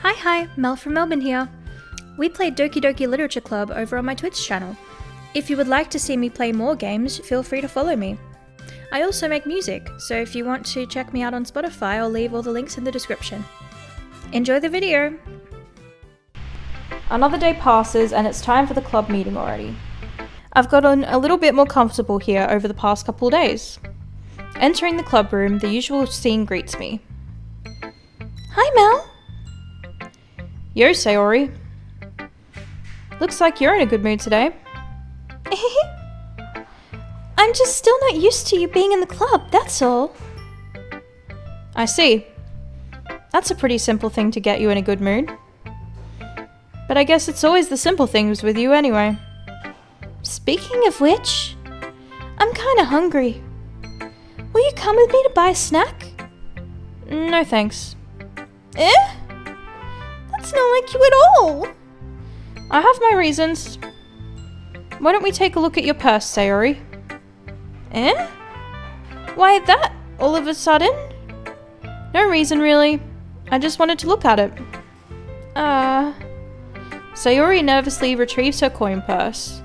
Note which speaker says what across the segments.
Speaker 1: Hi, Mel from Melbourne here. We play Doki Doki Literature Club over on my Twitch channel. If you would like to see me play more games, feel free to follow me. I also make music, so if you want to check me out on Spotify, I'll leave all the links in the description. Enjoy the video! Another day passes and it's time for the club meeting already. I've gotten a little bit more comfortable here over the past couple of days. Entering the club room, the usual scene greets me. Hi, Mel! Yo, Sayori. Looks like you're in a good mood today. I'm just still not used to you being in the club, that's all. I see. That's a pretty simple thing to get you in a good mood. But I guess it's always the simple things with you anyway. Speaking of which, I'm kinda hungry. Will you come with me to buy a snack? No thanks. That's not like you at all. I have my reasons. Why don't we take a look at your purse, Sayori? Why that, all of a sudden? No reason really. I just wanted to look at it. Sayori nervously retrieves her coin purse.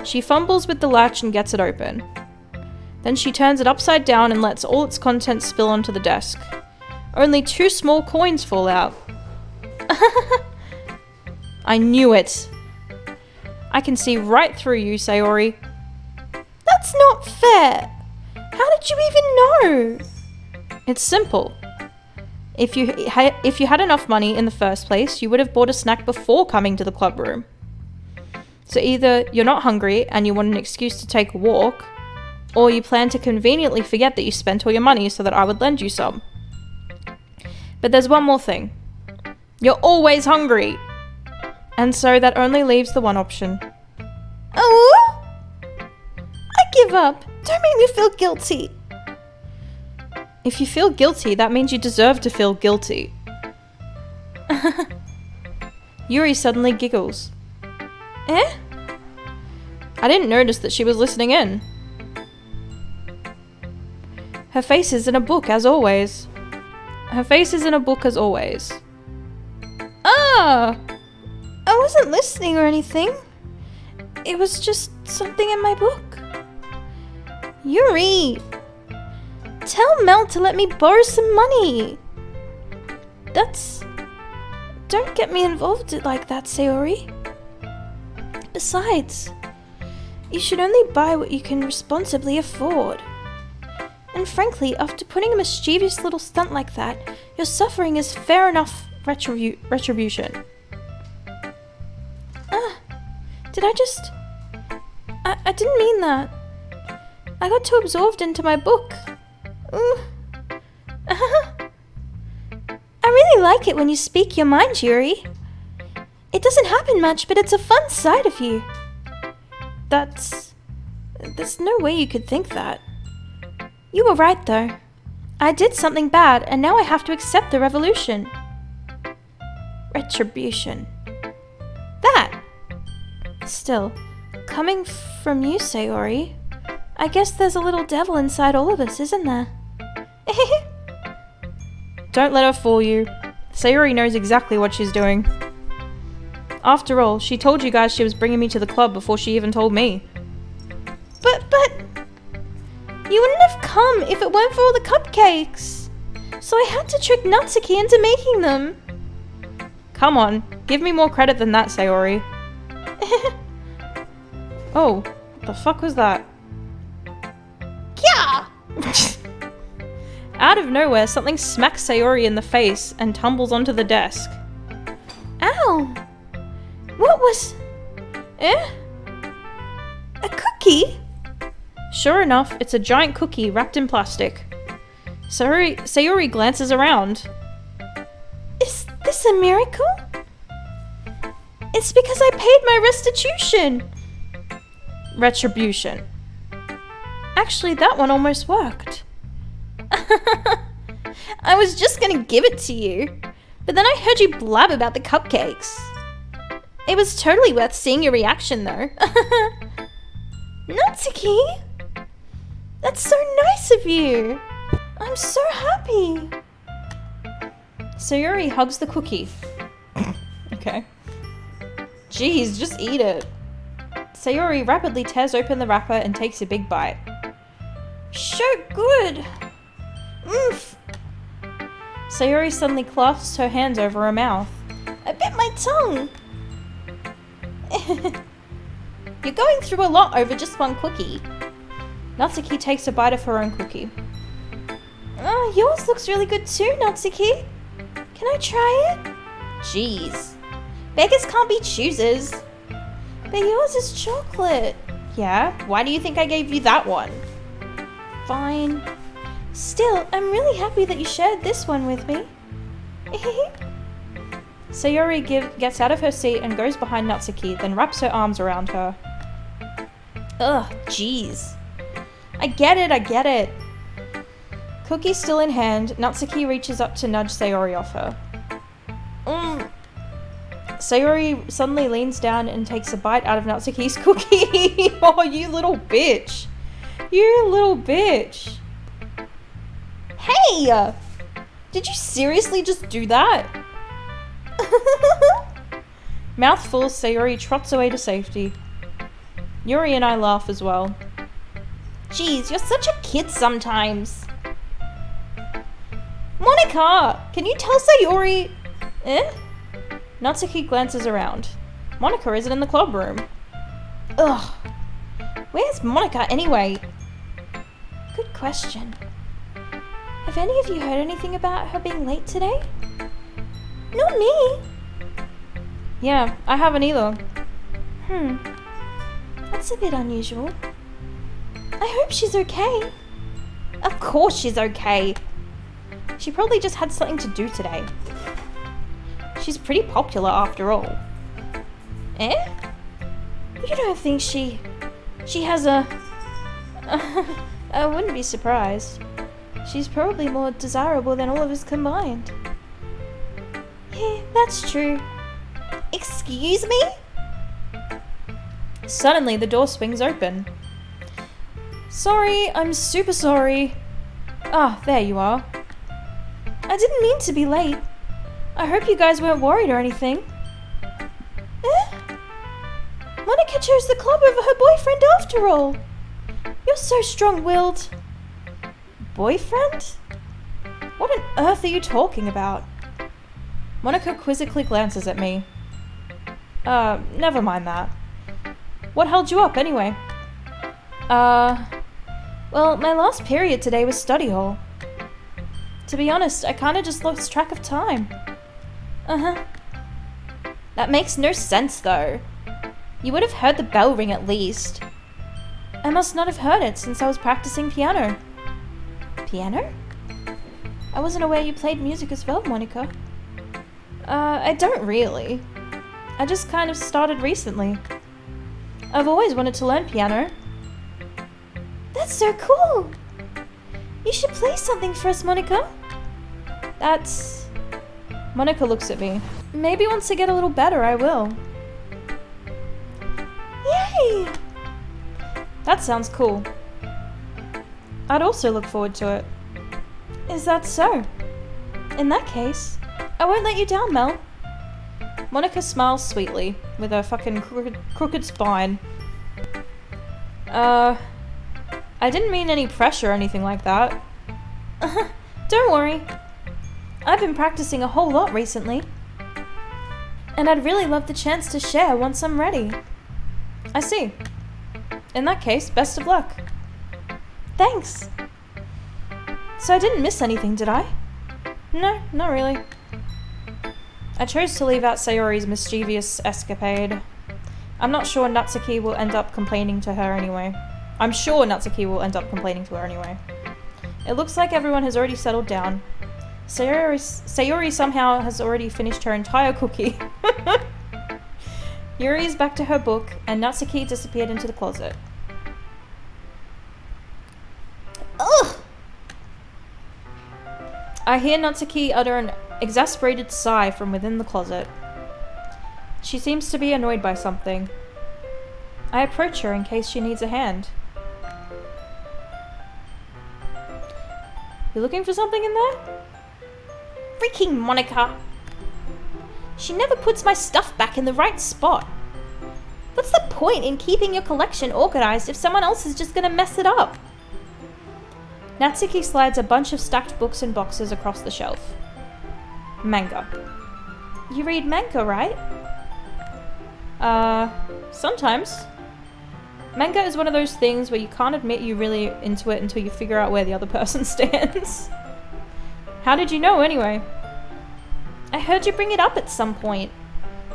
Speaker 1: She fumbles with the latch and gets it open. Then she turns it upside down and lets all its contents spill onto the desk. Only 2 small coins fall out. I knew it. I can see right through you, Sayori. That's not fair. How did you even know? It's simple. If you had enough money in the first place, you would have bought a snack before coming to the club room. So either you're not hungry and you want an excuse to take a walk, or you plan to conveniently forget that you spent all your money so that I would lend you some. But there's one more thing. You're always hungry. And so that only leaves the one option. Oh! I give up. Don't make me feel guilty. If you feel guilty, that means you deserve to feel guilty. Yuri suddenly giggles. I didn't notice that she was listening in. Her face is in a book as always. Ah! I wasn't listening or anything. It was just something in my book. Yuri! Tell Mel to let me borrow some money. Don't get me involved like that, Sayori. Besides, you should only buy what you can responsibly afford. And frankly, after putting a mischievous little stunt like that, your suffering is fair enough retribution. I didn't mean that. I got too absorbed into my book. I really like it when you speak your mind, Yuri. It doesn't happen much, but it's a fun side of you. There's no way you could think that. You were right, though. I did something bad, and now I have to accept the revolution. Retribution. That! Still, coming from you, Sayori, I guess there's a little devil inside all of us, isn't there? Don't let her fool you. Sayori knows exactly what she's doing. After all, she told you guys she was bringing me to the club before she even told me. But... You wouldn't have come if it weren't for all the cupcakes. So I had to trick Natsuki into making them. Come on, give me more credit than that, Sayori. Oh, what the fuck was that? Yeah! Out of nowhere, something smacks Sayori in the face and tumbles onto the desk. Ow! What was... A cookie? Sure enough, it's a giant cookie wrapped in plastic. Sayori glances around. Is this a miracle? It's because I paid my restitution. Retribution. Actually, that one almost worked. I was just gonna give it to you, but then I heard you blab about the cupcakes. It was totally worth seeing your reaction, though. Natsuki? That's so nice of you. I'm so happy. Sayori hugs the cookie. Okay. Jeez, just eat it. Sayori rapidly tears open the wrapper and takes a big bite. So good! Oof! Sayori suddenly clasps her hands over her mouth. I bit my tongue! You're going through a lot over just one cookie. Natsuki takes a bite of her own cookie. Oh, yours looks really good too, Natsuki. Can I try it? Jeez. Beggars can't be choosers. But yours is chocolate. Yeah? Why do you think I gave you that one? Fine. Still, I'm really happy that you shared this one with me. Sayori gets out of her seat and goes behind Natsuki, then wraps her arms around her. Ugh, jeez. I get it. Cookie still in hand, Natsuki reaches up to nudge Sayori off her. Sayori suddenly leans down and takes a bite out of Natsuki's cookie. Oh, you little bitch. You little bitch. Hey! Did you seriously just do that? Mouthful, Sayori trots away to safety. Yuri and I laugh as well. Jeez, you're such a kid sometimes. Monika! Can you tell Sayori... Natsuki glances around. Monika isn't in the club room. Ugh. Where's Monika anyway? Good question. Have any of you heard anything about her being late today? Not me. Yeah, I haven't either. That's a bit unusual. I hope she's okay. Of course she's okay. She probably just had something to do today. She's pretty popular after all. You don't think she has a... I wouldn't be surprised. She's probably more desirable than all of us combined. Yeah, that's true. Excuse me? Suddenly, the door swings open. Sorry, I'm super sorry. Ah, there you are. I didn't mean to be late. I hope you guys weren't worried or anything. Monika chose the club over her boyfriend after all. You're so strong-willed. Boyfriend? What on earth are you talking about? Monika quizzically glances at me. Never mind that. What held you up anyway? Well, my last period today was study hall. To be honest, I kinda just lost track of time. That makes no sense though. You would have heard the bell ring at least. I must not have heard it since I was practicing piano. Piano? I wasn't aware you played music as well, Monika. I don't really. I just kind of started recently. I've always wanted to learn piano. That's so cool! You should play something for us, Monika. That's... Monika looks at me. Maybe once I get a little better, I will. Yay! That sounds cool. I'd also look forward to it. Is that so? In that case, I won't let you down, Mel. Monika smiles sweetly, with her fucking crooked spine. I didn't mean any pressure or anything like that. Don't worry. I've been practicing a whole lot recently. And I'd really love the chance to share once I'm ready. I see. In that case, best of luck. Thanks. So I didn't miss anything, did I? No, not really. I chose to leave out Sayori's mischievous escapade. I'm not sure Natsuki will end up complaining to her anyway. It looks like everyone has already settled down. Sayori somehow has already finished her entire cookie. Yuri is back to her book, and Natsuki disappeared into the closet. Ugh! I hear Natsuki utter an exasperated sigh from within the closet. She seems to be annoyed by something. I approach her in case she needs a hand. You looking for something in there? Freaking Monika! She never puts my stuff back in the right spot. What's the point in keeping your collection organized if someone else is just gonna mess it up? Natsuki slides a bunch of stacked books and boxes across the shelf. Manga. You read manga, right? Sometimes. Manga is one of those things where you can't admit you're really into it until you figure out where the other person stands. How did you know, anyway? I heard you bring it up at some point.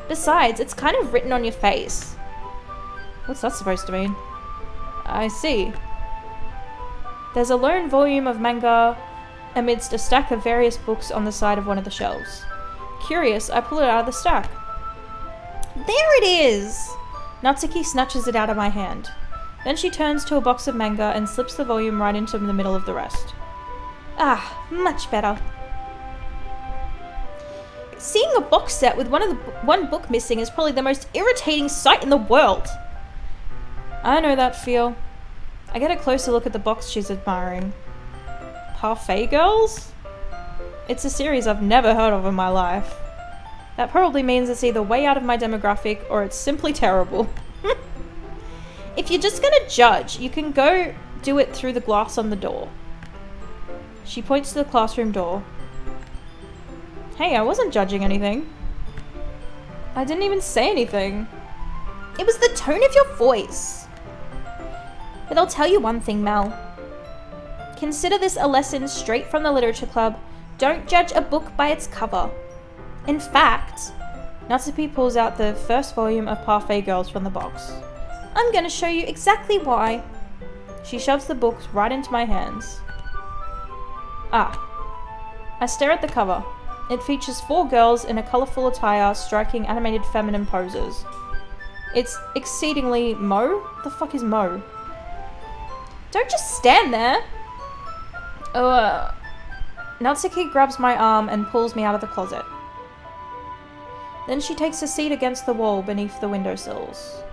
Speaker 1: Besides, it's kind of written on your face. What's that supposed to mean? I see. There's a lone volume of manga amidst a stack of various books on the side of one of the shelves. Curious, I pull it out of the stack. There it is! Natsuki snatches it out of my hand. Then she turns to a box of manga and slips the volume right into the middle of the rest. Ah, much better. Seeing a box set with one book missing is probably the most irritating sight in the world. I know that feel. I get a closer look at the box she's admiring. Parfait Girls? It's a series I've never heard of in my life. That probably means it's either way out of my demographic or it's simply terrible. If you're just gonna judge, you can go do it through the glass on the door. She points to the classroom door. Hey, I wasn't judging anything. I didn't even say anything. It was the tone of your voice. But I'll tell you one thing, Mel. Consider this a lesson straight from the literature club. Don't judge a book by its cover. In fact, Natsuki pulls out the first volume of Parfait Girls from the box. I'm going to show you exactly why. She shoves the books right into my hands. Ah. I stare at the cover. It features 4 girls in a colourful attire striking animated feminine poses. It's exceedingly Mo? The fuck is Mo? Don't just stand there! Natsuki grabs my arm and pulls me out of the closet. Then she takes a seat against the wall beneath the windowsills.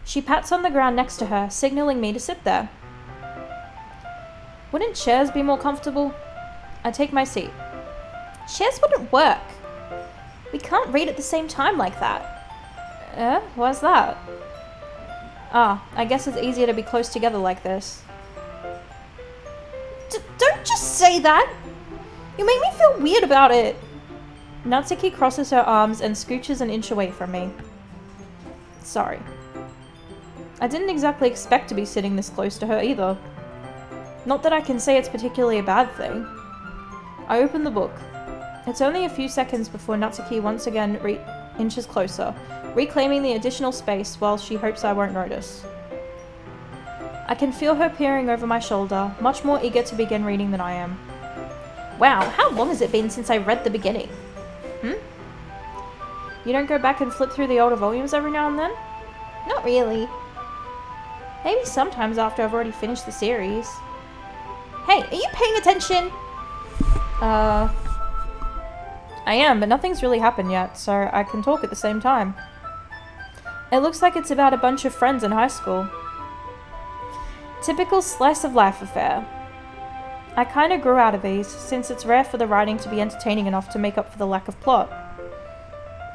Speaker 1: She pats on the ground next to her, signaling me to sit there. Wouldn't chairs be more comfortable? I take my seat. Chairs wouldn't work. We can't read at the same time like that. Why's that? Ah, I guess it's easier to be close together like this. Don't just say that! You make me feel weird about it! Natsuki crosses her arms and scooches an inch away from me. Sorry. I didn't exactly expect to be sitting this close to her either. Not that I can say it's particularly a bad thing. I open the book. It's only a few seconds before Natsuki once again inches closer, reclaiming the additional space while she hopes I won't notice. I can feel her peering over my shoulder, much more eager to begin reading than I am. Wow, how long has it been since I read the beginning? You don't go back and flip through the older volumes every now and then? Not really. Maybe sometimes after I've already finished the series. Hey, are you paying attention? I am, but nothing's really happened yet, so I can talk at the same time. It looks like it's about a bunch of friends in high school. Typical slice of life affair. I kinda grew out of these, since it's rare for the writing to be entertaining enough to make up for the lack of plot.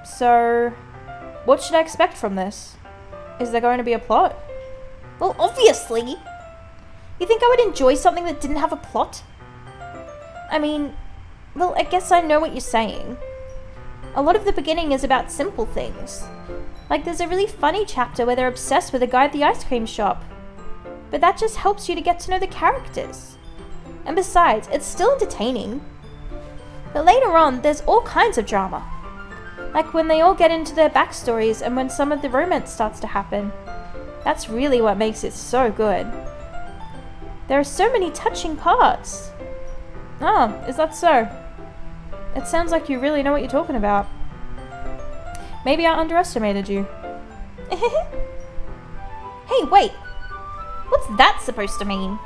Speaker 1: So, what should I expect from this? Is there going to be a plot? Well, obviously! You think I would enjoy something that didn't have a plot? I mean, well, I guess I know what you're saying. A lot of the beginning is about simple things. Like there's a really funny chapter where they're obsessed with a guy at the ice cream shop. But that just helps you to get to know the characters. And besides, it's still entertaining. But later on, there's all kinds of drama. Like when they all get into their backstories and when some of the romance starts to happen. That's really what makes it so good. There are so many touching parts. Oh, is that so? It sounds like you really know what you're talking about. Maybe I underestimated you. Hey, wait! What's that supposed to mean?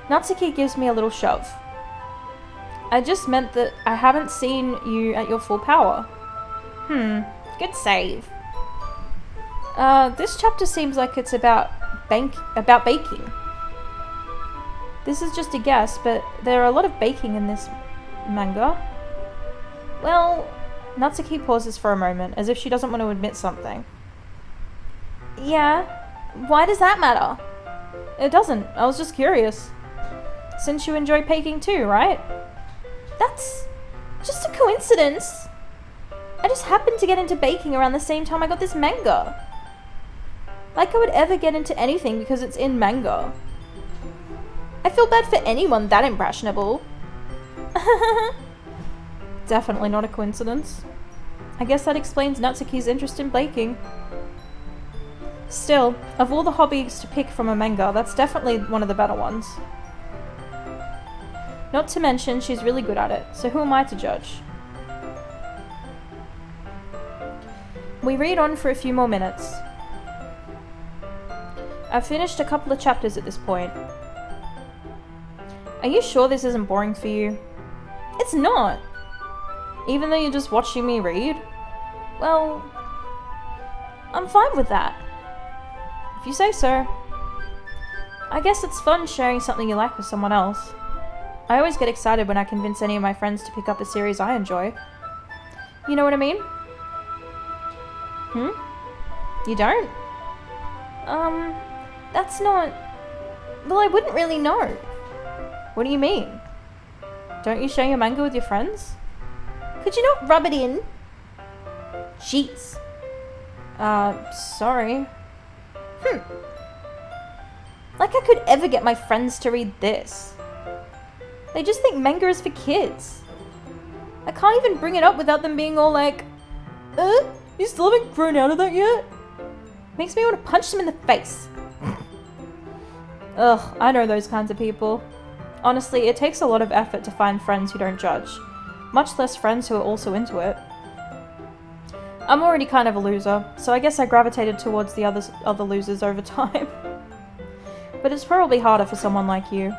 Speaker 1: Natsuki gives me a little shove. I just meant that I haven't seen you at your full power. Good save. This chapter seems like it's about baking. This is just a guess, but there are a lot of baking in this Manga? Well, Natsuki pauses for a moment, as if she doesn't want to admit something. Yeah, why does that matter? It doesn't, I was just curious. Since you enjoy baking too, right? That's just a coincidence. I just happened to get into baking around the same time I got this manga. Like I would ever get into anything because it's in manga. I feel bad for anyone that impressionable. Definitely not a coincidence. I guess that explains Natsuki's interest in baking. Still, of all the hobbies to pick from a manga, that's definitely one of the better ones. Not to mention, she's really good at it, so who am I to judge? We read on for a few more minutes. I've finished a couple of chapters at this point. Are you sure this isn't boring for you? It's not! Even though you're just watching me read? Well, I'm fine with that. If you say so. I guess it's fun sharing something you like with someone else. I always get excited when I convince any of my friends to pick up a series I enjoy. You know what I mean? You don't? That's not... Well, I wouldn't really know. What do you mean? Don't you share your manga with your friends? Could you not rub it in? Jeez. Sorry. Like I could ever get my friends to read this. They just think manga is for kids. I can't even bring it up without them being all like, you still haven't grown out of that yet? Makes me want to punch them in the face. Ugh, I know those kinds of people. Honestly, it takes a lot of effort to find friends who don't judge. Much less friends who are also into it. I'm already kind of a loser, so I guess I gravitated towards the other losers over time. But it's probably harder for someone like you.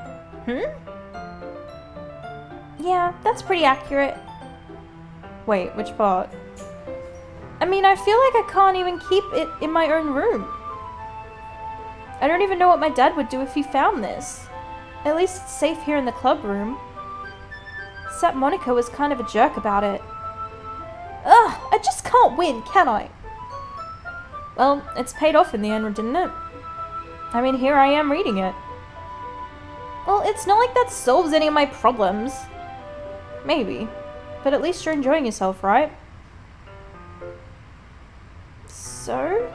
Speaker 1: Yeah, that's pretty accurate. Wait, which part? I mean, I feel like I can't even keep it in my own room. I don't even know what my dad would do if he found this. At least it's safe here in the club room. Except Monika was kind of a jerk about it. Ugh, I just can't win, can I? Well, it's paid off in the end, didn't it? I mean, here I am reading it. Well, it's not like that solves any of my problems. Maybe. But at least you're enjoying yourself, right? So?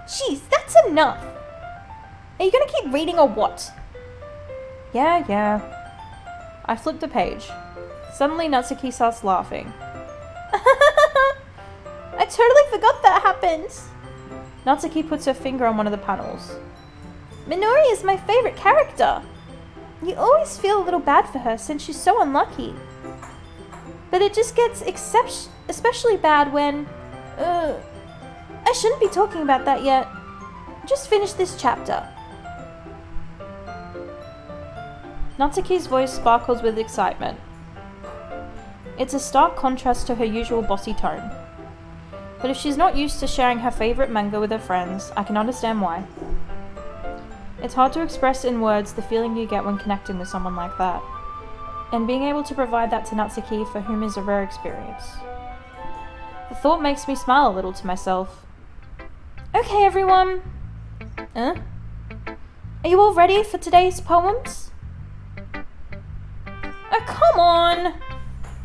Speaker 1: Jeez, that's enough! Are you gonna keep reading or what? Yeah. I flipped the page. Suddenly Natsuki starts laughing. I totally forgot that happened! Natsuki puts her finger on one of the panels. Minori is my favorite character! You always feel a little bad for her since she's so unlucky. But it just gets especially bad when... I shouldn't be talking about that yet. Just finish this chapter. Natsuki's voice sparkles with excitement. It's a stark contrast to her usual bossy tone. But if she's not used to sharing her favorite manga with her friends, I can understand why. It's hard to express in words the feeling you get when connecting with someone like that. And being able to provide that to Natsuki for whom is a rare experience. The thought makes me smile a little to myself. Okay, everyone. Are you all ready for today's poems? Oh, come on!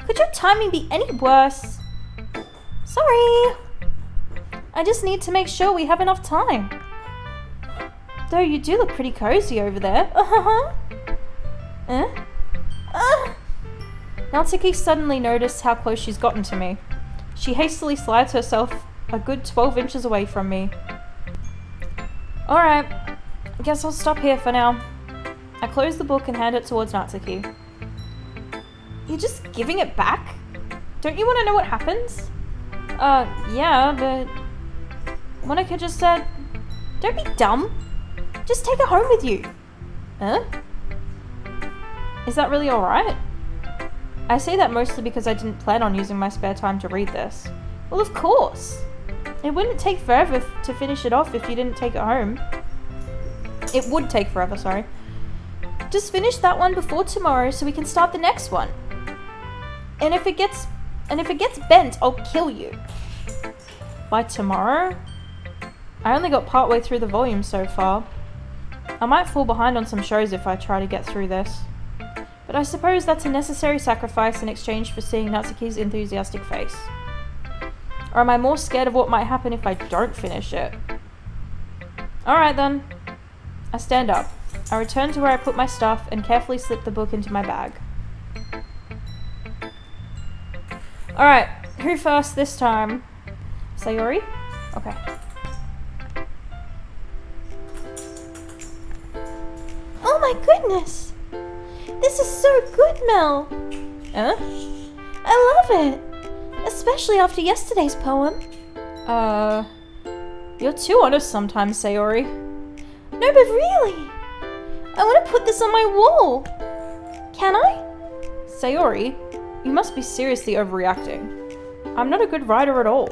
Speaker 1: Could your timing be any worse? Sorry! I just need to make sure we have enough time. Though you do look pretty cozy over there. Natsuki suddenly noticed how close she's gotten to me. She hastily slides herself a good 12 inches away from me. Alright, I guess I'll stop here for now. I close the book and hand it towards Natsuki. You're just giving it back? Don't you want to know what happens? Yeah, but... Monika just said... Don't be dumb. Just take it home with you. Huh? Is that really alright? I say that mostly because I didn't plan on using my spare time to read this. Well, of course. It wouldn't take forever to finish it off if you didn't take it home. It would take forever, sorry. just finish that one before tomorrow so we can start the next one. And if it gets bent, I'll kill you. By tomorrow? I only got partway through the volume so far. I might fall behind on some shows if I try to get through this. But I suppose that's a necessary sacrifice in exchange for seeing Natsuki's enthusiastic face. Or am I more scared of what might happen if I don't finish it? Alright then. I stand up. I return to where I put my stuff and carefully slip the book into my bag. Alright, who first this time? Sayori? Okay. Oh my goodness! This is so good, Mel! Huh? I love it! Especially after yesterday's poem. You're too honest sometimes, Sayori. No, but really! I want to put this on my wall! Can I? Sayori, you must be seriously overreacting. I'm not a good writer at all.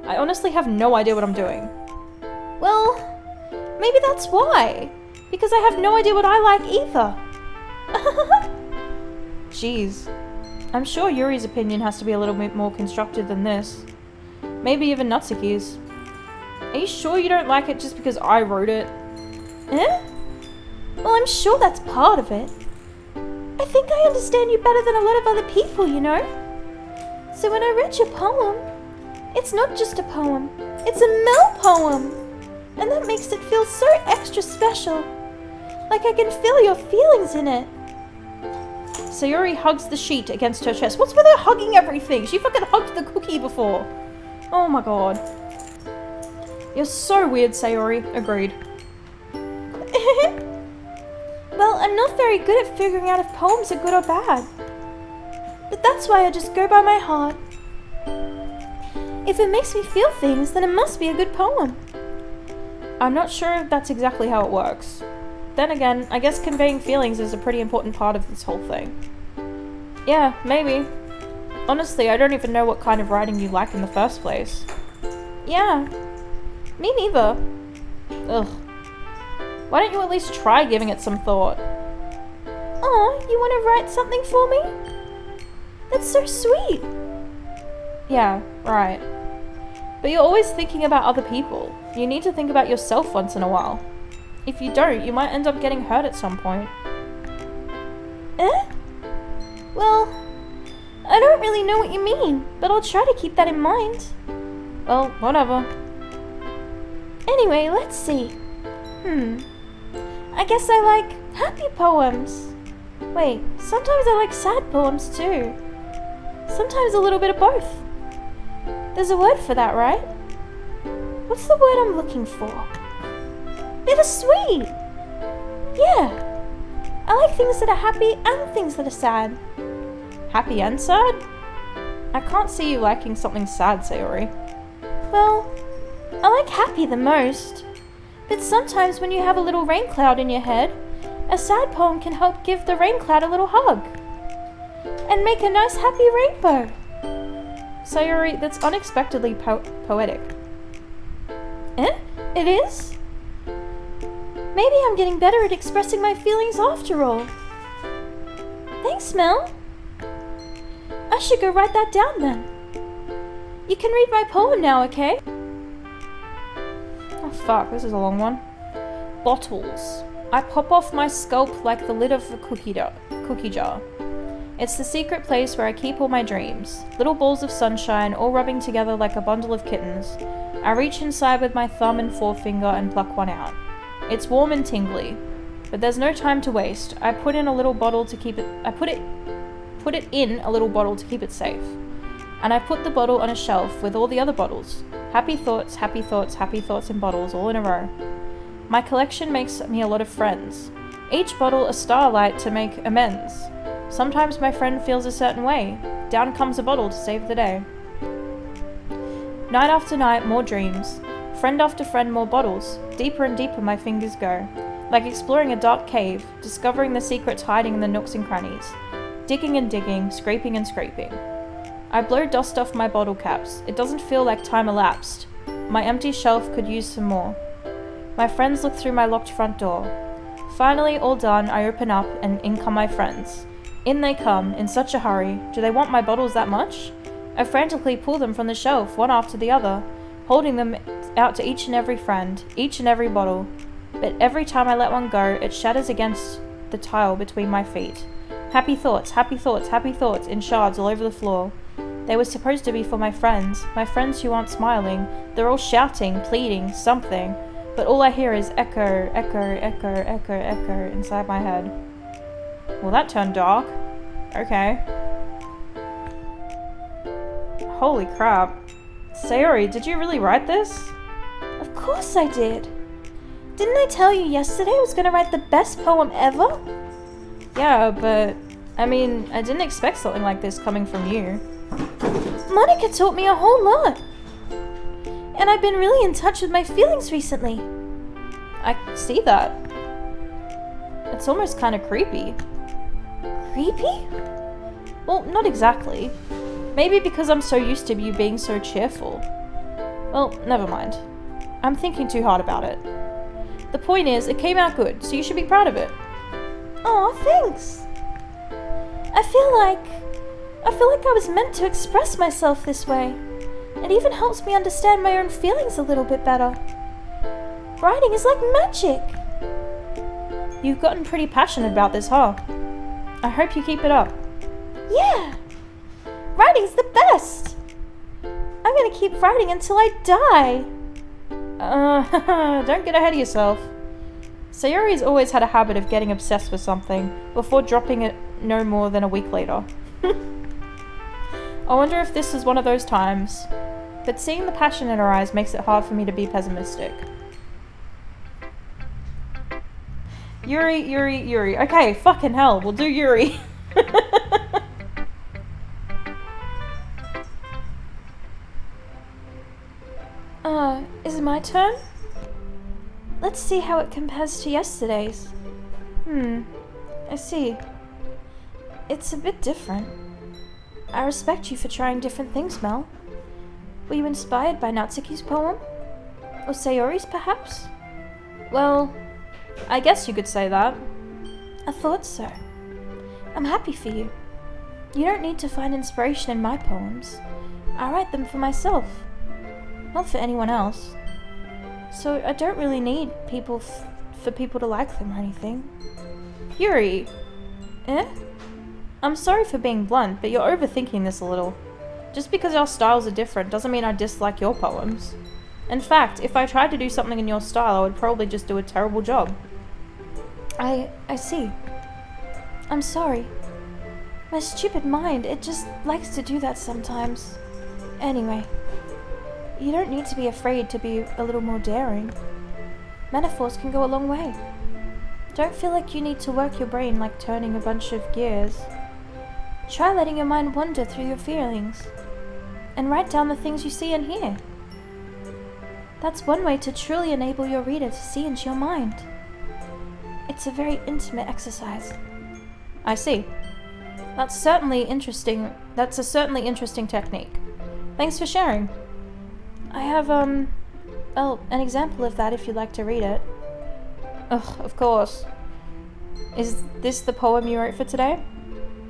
Speaker 1: I honestly have no idea what I'm doing. Well, maybe that's why. Because I have no idea what I like either. Jeez. I'm sure Yuri's opinion has to be a little bit more constructive than this. Maybe even Natsuki's. Are you sure you don't like it just because I wrote it? Eh? Well, I'm sure that's part of it. I think I understand you better than a lot of other people, you know? So when I read your poem, it's not just a poem, it's a Mel poem! And that makes it feel so extra special. Like I can feel your feelings in it. Sayori hugs the sheet against her chest. What's with her hugging everything? She fucking hugged the cookie before. Oh my god. You're so weird, Sayori. Agreed. Well, I'm not very good at figuring out if poems are good or bad. But that's why I just go by my heart. If it makes me feel things, then it must be a good poem. I'm not sure if that's exactly how it works. Then again, I guess conveying feelings is a pretty important part of this whole thing. Yeah, maybe. Honestly, I don't even know what kind of writing you like in the first place. Yeah, me neither. Ugh. Why don't you at least try giving it some thought? Oh, you want to write something for me? That's so sweet. Yeah, right. But you're always thinking about other people. You need to think about yourself once in a while. If you don't, you might end up getting hurt at some point. Eh? Well, I don't really know what you mean, but I'll try to keep that in mind. Well, whatever. Anyway, let's see. I guess I like happy poems. Wait, sometimes I like sad poems too. Sometimes a little bit of both. There's a word for that, right? What's the word I'm looking for? Bittersweet! Yeah. I like things that are happy and things that are sad. Happy and sad? I can't see you liking something sad, Sayori. Well, I like happy the most. But sometimes when you have a little rain cloud in your head, a sad poem can help give the rain cloud a little hug. And make a nice happy rainbow. Sayori, that's unexpectedly poetic. Eh? It is? Maybe I'm getting better at expressing my feelings after all. Thanks, Mel. I should go write that down then. You can read my poem now, okay? Oh fuck, this is a long one. Bottles. I pop off my scalp like the lid of a cookie jar. It's the secret place where I keep all my dreams. Little balls of sunshine all rubbing together like a bundle of kittens. I reach inside with my thumb and forefinger and pluck one out. It's warm and tingly, but there's no time to waste. I put in a little bottle to keep it. Put it in a little bottle to keep it safe. And I put the bottle on a shelf with all the other bottles. Happy thoughts, happy thoughts, happy thoughts in bottles all in a row. My collection makes me a lot of friends. Each bottle a starlight to make amends. Sometimes my friend feels a certain way. Down comes a bottle to save the day. Night after night, more dreams. Friend after friend, more bottles. Deeper and deeper my fingers go. Like exploring a dark cave, discovering the secrets hiding in the nooks and crannies. Digging and digging, scraping and scraping. I blow dust off my bottle caps. It doesn't feel like time elapsed. My empty shelf could use some more. My friends look through my locked front door. Finally, all done, I open up and in come my friends. In they come, in such a hurry. Do they want my bottles that much? I frantically pull them from the shelf, one after the other, holding them out to each and every friend, each and every bottle. But every time I let one go, it shatters against the tile between my feet. Happy thoughts, happy thoughts, happy thoughts in shards all over the floor. They were supposed to be for my friends who aren't smiling. They're all shouting, pleading, something. But all I hear is echo, echo, echo, echo, echo inside my head. Well, that turned dark. Okay. Holy crap. Sayori, did you really write this?
Speaker 2: Of course I did. Didn't I tell you yesterday I was gonna write the best poem ever?
Speaker 1: Yeah, but I mean, I didn't expect something like this coming from you.
Speaker 2: Monika taught me a whole lot. And I've been really in touch with my feelings recently.
Speaker 1: I see that. It's almost kind of creepy.
Speaker 2: Creepy?
Speaker 1: Well, not exactly. Maybe because I'm so used to you being so cheerful. Well, never mind. I'm thinking too hard about it. The point is, it came out good, so you should be proud of it.
Speaker 2: Aw, thanks. I feel like I was meant to express myself this way. It even helps me understand my own feelings a little bit better. Writing is like magic.
Speaker 1: You've gotten pretty passionate about this, huh? I hope you keep it up.
Speaker 2: Yeah. Writing's the best. I'm gonna keep writing until I die.
Speaker 1: Don't get ahead of yourself. Sayori's always had a habit of getting obsessed with something before dropping it no more than a week later. I wonder if this is one of those times. But seeing the passion in her eyes makes it hard for me to be pessimistic. Yuri. Okay, fucking hell, we'll do Yuri.
Speaker 2: Is it my turn? Let's see how it compares to yesterday's. I see. It's a bit different. I respect you for trying different things, Mel. Were you inspired by Natsuki's poem? Or Sayori's, perhaps?
Speaker 1: Well, I guess you could say that.
Speaker 2: I thought so. I'm happy for you. You don't need to find inspiration in my poems. I write them for myself, not for anyone else. So I don't really need people for people to like them or anything.
Speaker 1: Yuri,
Speaker 2: Eh?
Speaker 1: I'm sorry for being blunt, but you're overthinking this a little. Just because our styles are different doesn't mean I dislike your poems. In fact, if I tried to do something in your style, I would probably just do a terrible job.
Speaker 2: I see. I'm sorry. My stupid mind, it just likes to do that sometimes. Anyway, you don't need to be afraid to be a little more daring. Metaphors can go a long way. Don't feel like you need to work your brain like turning a bunch of gears. Try letting your mind wander through your feelings, and write down the things you see and hear. That's one way to truly enable your reader to see into your mind. It's a very intimate exercise.
Speaker 1: I see. That's certainly interesting. That's a certainly interesting technique. Thanks for sharing.
Speaker 2: I have, an example of that if you'd like to read it.
Speaker 1: Ugh, of course. Is this the poem you wrote for today?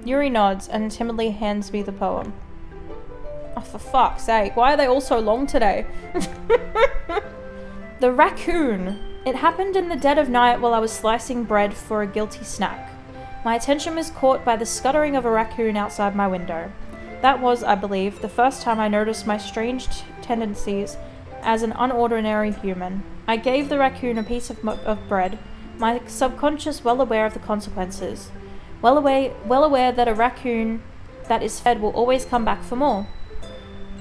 Speaker 1: Yuri nods and timidly hands me the poem. Oh, for fuck's sake, why are they all so long today? The raccoon. It happened in the dead of night while I was slicing bread for a guilty snack. My attention was caught by the scuttering of a raccoon outside my window. That was, I believe, the first time I noticed my strange tendencies as an unordinary human. I gave the raccoon a piece of bread, my subconscious well aware of the consequences. Well aware that a raccoon that is fed will always come back for more.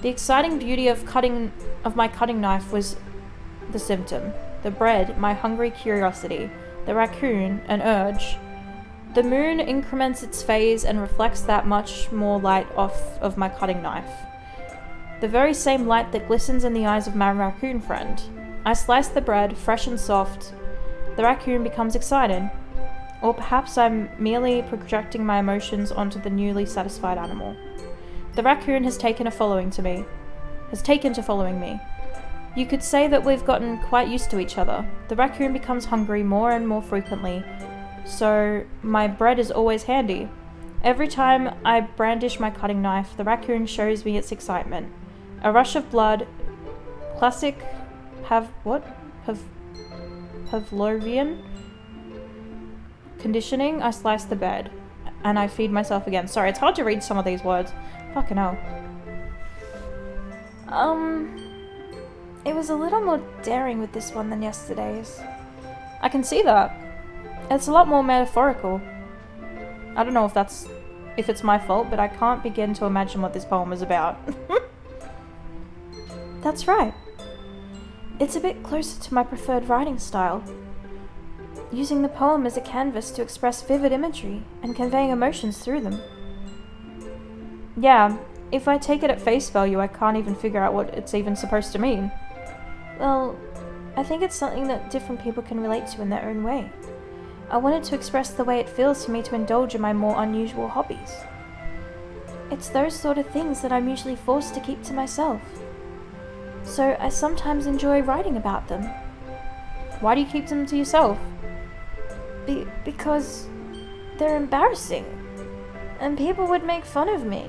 Speaker 1: The exciting beauty of my cutting knife was the symptom. The bread, my hungry curiosity. The raccoon, an urge. The moon increments its phase and reflects that much more light off of my cutting knife. The very same light that glistens in the eyes of my raccoon friend. I slice the bread, fresh and soft. The raccoon becomes excited. Or perhaps I'm merely projecting my emotions onto the newly satisfied animal. The raccoon has taken to following me. You could say that we've gotten quite used to each other. The raccoon becomes hungry more and more frequently, so my bread is always handy. Every time I brandish my cutting knife, the raccoon shows me its excitement. A rush of blood, classic Pavlovian conditioning. I slice the bread, and I feed myself again. Sorry, it's hard to read some of these words. Fucking hell.
Speaker 2: It was a little more daring with this one than yesterday's.
Speaker 1: I can see that. It's a lot more metaphorical. I don't know if it's my fault, but I can't begin to imagine what this poem is about.
Speaker 2: That's right. It's a bit closer to my preferred writing style. Using the poem as a canvas to express vivid imagery and conveying emotions through them.
Speaker 1: Yeah, if I take it at face value, I can't even figure out what it's even supposed to mean.
Speaker 2: Well, I think it's something that different people can relate to in their own way. I wanted to express the way it feels for me to indulge in my more unusual hobbies. It's those sort of things that I'm usually forced to keep to myself. So I sometimes enjoy writing about them.
Speaker 1: Why do you keep them to yourself?
Speaker 2: Because they're embarrassing, and people would make fun of me.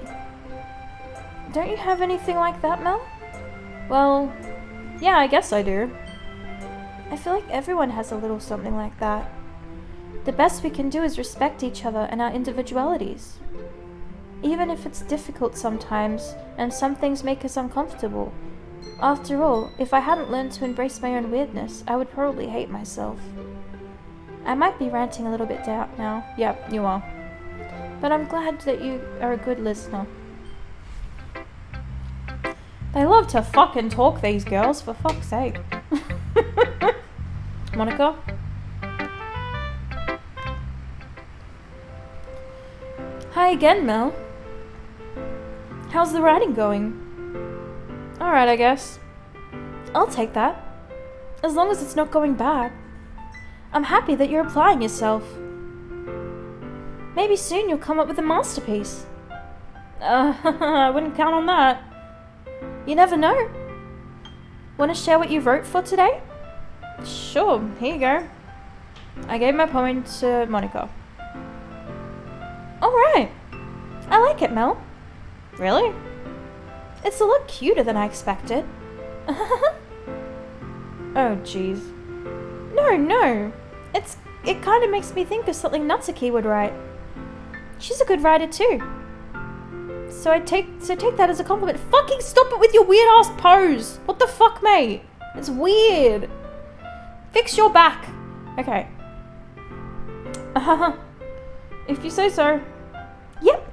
Speaker 2: Don't you have anything like that, Mel?
Speaker 1: Well, yeah, I guess I do.
Speaker 2: I feel like everyone has a little something like that. The best we can do is respect each other and our individualities. Even if it's difficult sometimes, and some things make us uncomfortable. After all, if I hadn't learned to embrace my own weirdness, I would probably hate myself. I might be ranting a little bit now.
Speaker 1: Yep, you are.
Speaker 2: But I'm glad that you are a good listener.
Speaker 1: They love to fucking talk, these girls, for fuck's sake. Monika?
Speaker 2: Hi again, Mel. How's the writing going?
Speaker 1: Alright, I guess.
Speaker 2: I'll take that. As long as it's not going bad. I'm happy that you're applying yourself. Maybe soon you'll come up with a masterpiece.
Speaker 1: I wouldn't count on that.
Speaker 2: You never know. Want to share what you wrote for today?
Speaker 1: Sure, here you go. I gave my poem to Monika.
Speaker 2: Alright. I like it, Mel.
Speaker 1: Really?
Speaker 2: It's a lot cuter than I expected.
Speaker 1: Oh, jeez.
Speaker 2: No. It kind of makes me think of something Natsuki would write. She's a good writer too. So take that as a compliment. Fucking stop it with your weird ass pose. What the fuck, mate? It's weird. Fix your back.
Speaker 1: Okay. If you say so.
Speaker 2: Yep.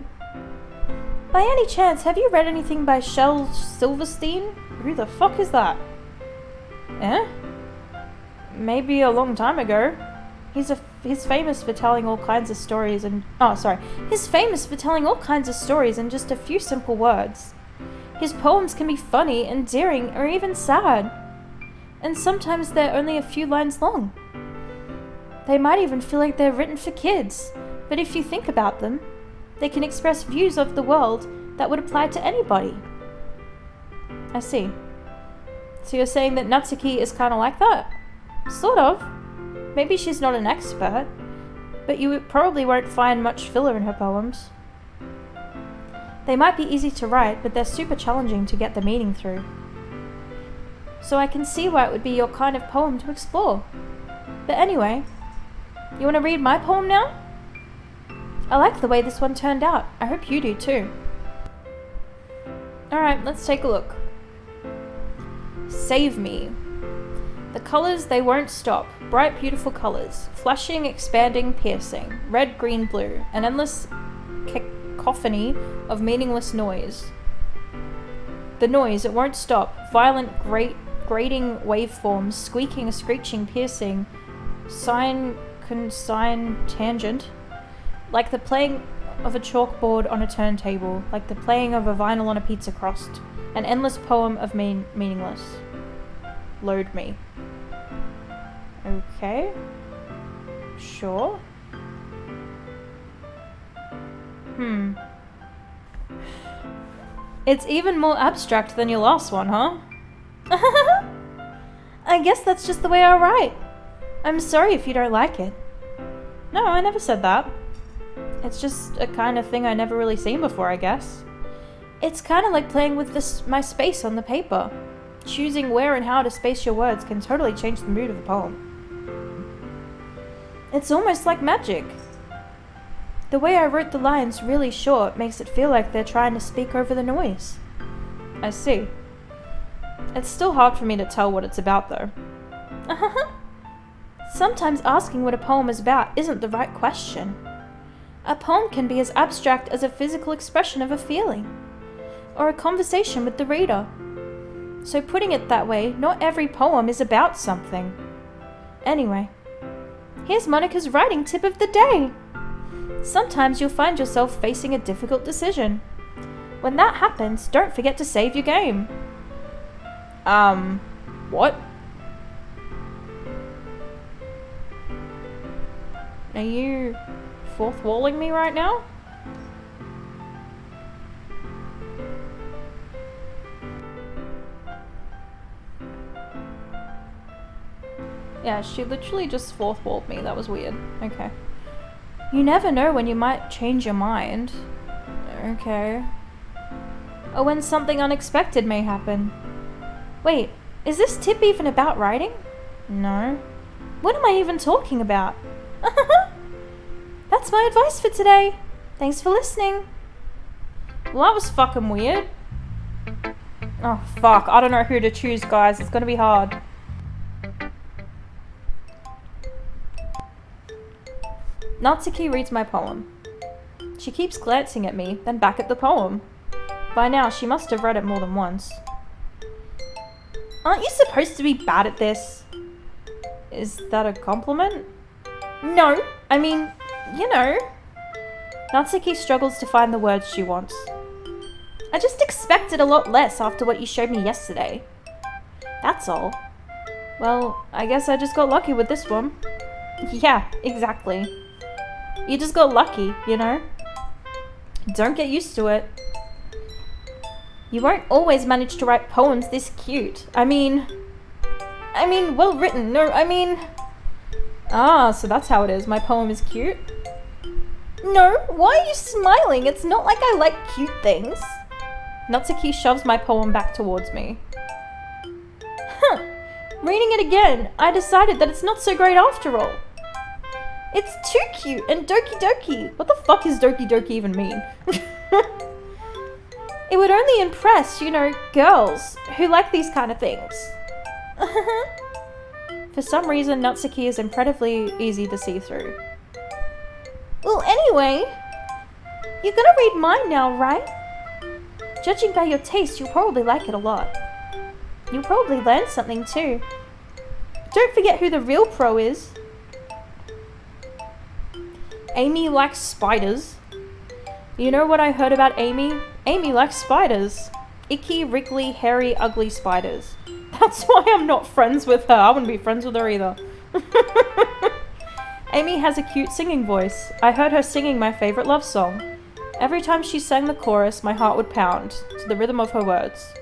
Speaker 2: By any chance, have you read anything by Shel Silverstein?
Speaker 1: Who the fuck is that? Eh? Maybe a long time ago. He's famous for telling all kinds of stories and... He's famous for telling all kinds of stories in just a few simple words. His poems can be funny, endearing, or even sad. And sometimes they're only a few lines long. They might even feel like they're written for kids. But if you think about them, they can express views of the world that would apply to anybody. I see. So you're saying that Natsuki is kind of like that? Sort of. Maybe she's not an expert, but you probably won't find much filler in her poems. They might be easy to write, but they're super challenging to get the meaning through. So I can see why it would be your kind of poem to explore. But anyway, you want to read my poem now? I like the way this one turned out. I hope you do too. Alright, let's take a look. Save me. The colors, they won't stop. Bright, beautiful colors. Flashing, expanding, piercing. Red, green, blue. An endless cacophony of meaningless noise. The noise, it won't stop. Violent, grating waveforms. Squeaking, screeching, piercing. Sine, consign, tangent. Like the playing of a chalkboard on a turntable. Like the playing of a vinyl on a pizza crust. An endless poem of meaningless. Load me. Okay. Sure. It's even more abstract than your last one, huh?
Speaker 2: I guess that's just the way I write. I'm sorry if you don't like it.
Speaker 1: No, I never said that. It's just a kind of thing I never really seen before, I guess.
Speaker 2: It's kind of like playing with my space on the paper. Choosing where and how to space your words can totally change the mood of a poem. It's almost like magic. The way I wrote the lines really short makes it feel like they're trying to speak over the noise.
Speaker 1: I see. It's still hard for me to tell what it's about, though.
Speaker 2: Sometimes asking what a poem is about isn't the right question. A poem can be as abstract as a physical expression of a feeling, or a conversation with the reader. So putting it that way, not every poem is about something. Anyway, here's Monika's writing tip of the day. Sometimes you'll find yourself facing a difficult decision. When that happens, don't forget to save your game.
Speaker 1: What? Are you fourth walling me right now? Yeah, she literally just fourth walled me. That was weird. Okay.
Speaker 2: You never know when you might change your mind.
Speaker 1: Okay.
Speaker 2: Or when something unexpected may happen. Wait, is this tip even about writing?
Speaker 1: No.
Speaker 2: What am I even talking about? That's my advice for today. Thanks for listening.
Speaker 1: Well, that was fucking weird. Oh, fuck. I don't know who to choose, guys. It's gonna be hard. Natsuki reads my poem. She keeps glancing at me, then back at the poem. By now, she must have read it more than once. Aren't you supposed to be bad at this? Is that a compliment?
Speaker 2: No, I mean, you know.
Speaker 1: Natsuki struggles to find the words she wants.
Speaker 2: I just expected a lot less after what you showed me yesterday. That's all.
Speaker 1: Well, I guess I just got lucky with this one.
Speaker 2: Yeah, exactly.
Speaker 1: You just got lucky, you know? Don't get used to it.
Speaker 2: You won't always manage to write poems this cute. I mean, well written. No, I mean...
Speaker 1: Ah, so that's how it is. My poem is cute?
Speaker 2: No, why are you smiling? It's not like I like cute things.
Speaker 1: Natsuki shoves my poem back towards me.
Speaker 2: Huh. Reading it again, I decided that it's not so great after all. It's too cute and Doki Doki.
Speaker 1: What the fuck does Doki Doki even mean?
Speaker 2: It would only impress, you know, girls who like these kind of things.
Speaker 1: For some reason, Natsuki is incredibly easy to see through.
Speaker 2: Well, anyway, you're gonna read mine now, right? Judging by your taste, you'll probably like it a lot. You'll probably learn something too. Don't forget who the real pro is.
Speaker 1: Amy likes spiders. You know what I heard about Amy? Amy likes spiders. Icky, wriggly, hairy, ugly spiders. That's why I'm not friends with her. I wouldn't be friends with her either. Amy has a cute singing voice. I heard her singing my favorite love song. Every time she sang the chorus, my heart would pound to the rhythm of her words.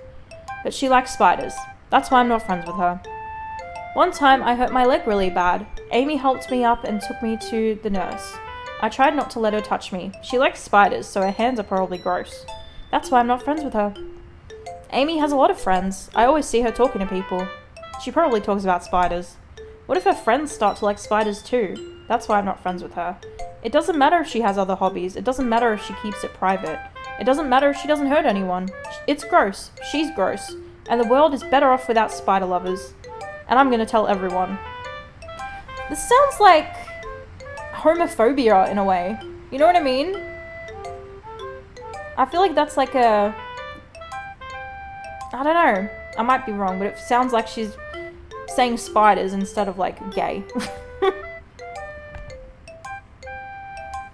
Speaker 1: But she likes spiders. That's why I'm not friends with her. One time, I hurt my leg really bad. Amy helped me up and took me to the nurse. I tried not to let her touch me. She likes spiders, so her hands are probably gross. That's why I'm not friends with her. Amy has a lot of friends. I always see her talking to people. She probably talks about spiders. What if her friends start to like spiders too? That's why I'm not friends with her. It doesn't matter if she has other hobbies. It doesn't matter if she keeps it private. It doesn't matter if she doesn't hurt anyone. It's gross. She's gross. And the world is better off without spider lovers. And I'm gonna tell everyone. This sounds like homophobia in a way. You know what I mean? I feel like that's like a... I don't know. I might be wrong, but it sounds like she's saying spiders instead of like gay.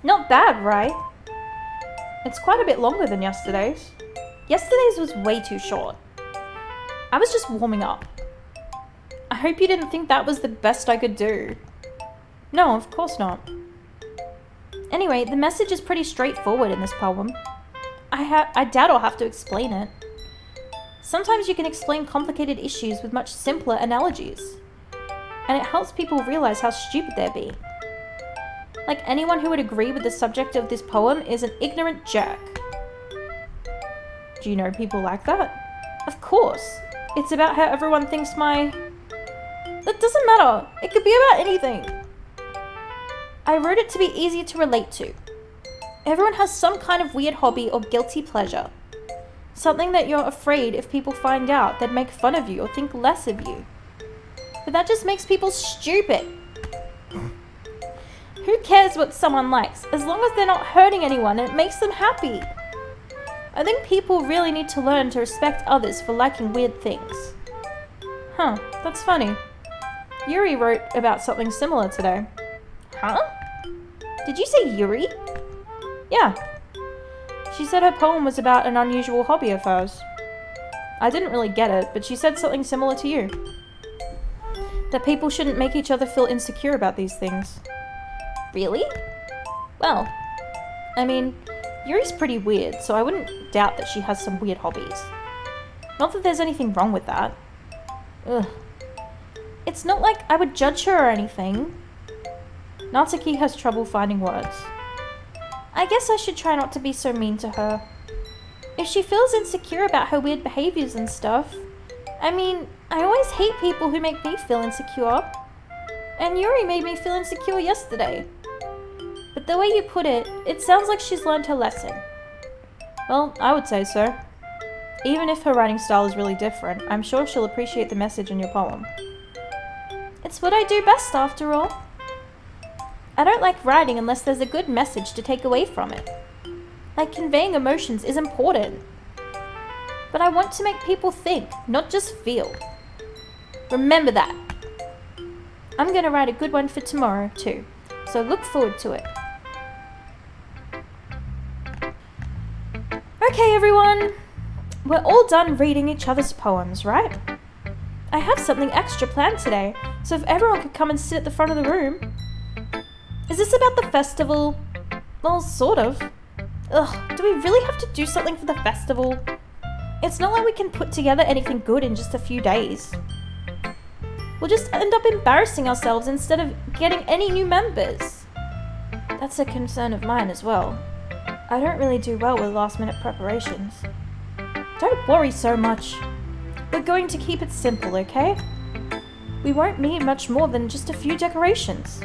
Speaker 2: Not bad, right?
Speaker 1: It's quite a bit longer than yesterday's.
Speaker 2: Yesterday's was way too short.
Speaker 1: I was just warming up. I hope you didn't think that was the best I could do. No, of course not.
Speaker 2: Anyway, the message is pretty straightforward in this poem. I doubt I'll have to explain it.
Speaker 1: Sometimes you can explain complicated issues with much simpler analogies. And it helps people realize how stupid they're being. Like anyone who would agree with the subject of this poem is an ignorant jerk. Do you know people like that? Of course. It's about how everyone thinks That doesn't matter. It could be about anything. I wrote it to be easier to relate to. Everyone has some kind of weird hobby or guilty pleasure. Something that you're afraid if people find out, they'd make fun of you or think less of you. But that just makes people stupid. Who cares what someone likes, as long as they're not hurting anyone and it makes them happy? I think people really need to learn to respect others for liking weird things. Huh, that's funny. Yuri wrote about something similar today. Huh? Did you say Yuri? Yeah. She said her poem was about an unusual hobby of hers. I didn't really get it, but she said something similar to you. That people shouldn't make each other feel insecure about these things. Really? Well, I mean, Yuri's pretty weird, so I wouldn't doubt that she has some weird hobbies. Not that there's anything wrong with that. Ugh. It's not like I would judge her or anything. Natsuki has trouble finding words. I guess I should try not to be so mean to her. If she feels insecure about her weird behaviors and stuff, I mean, I always hate people who make me feel insecure. And Yuri made me feel insecure yesterday. But the way you put it, it sounds like she's learned her lesson. Well, I would say so. Even if her writing style is really different, I'm sure she'll appreciate the message in your poem. It's what I do best, after all. I don't like writing unless there's a good message to take away from it. Like conveying emotions is important. But I want to make people think, not just feel. Remember that. I'm going to write a good one for tomorrow, too. So look forward to it. Okay, everyone. We're all done reading each other's poems, right? I have something extra planned today, so if everyone could come and sit at the front of the room. Is this about the festival? Well, sort of. Ugh, do we really have to do something for the festival? It's not like we can put together anything good in just a few days. We'll just end up embarrassing ourselves instead of getting any new members. That's a concern of mine as well. I don't really do well with last-minute preparations. Don't worry so much. We're going to keep it simple, okay? We won't need much more than just a few decorations.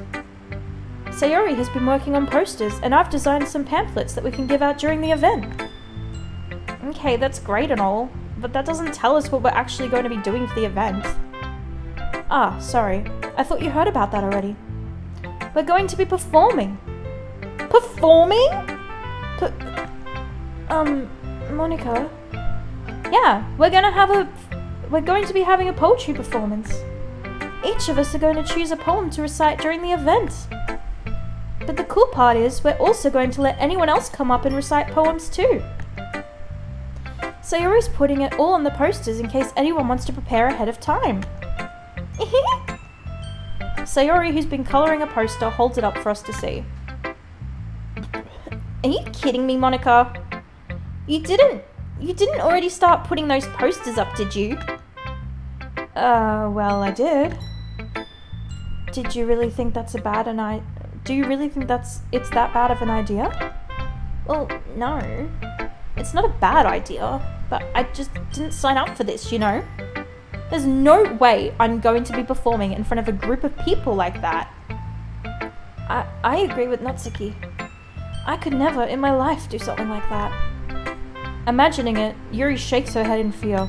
Speaker 1: Sayori has been working on posters, and I've designed some pamphlets that we can give out during the event. Okay, that's great and all, but that doesn't tell us what we're actually going to be doing for the event. Ah, sorry. I thought you heard about that already. We're going to be performing. Performing? Monika? Yeah, we're going to be having a poetry performance. Each of us are going to choose a poem to recite during the event. But the cool part is, we're also going to let anyone else come up and recite poems too. Sayori's putting it all on the posters in case anyone wants to prepare ahead of time. Sayori, who's been colouring a poster, holds it up for us to see. Are you kidding me, Monika? You didn't already start putting those posters up, did you? Well, I did. Did you really think that's do you really think it's that bad of an idea? Well, no. It's not a bad idea, but I just didn't sign up for this, you know? There's no way I'm going to be performing in front of a group of people like that. I agree with Natsuki. I could never in my life do something like that. Imagining it, Yuri shakes her head in fear.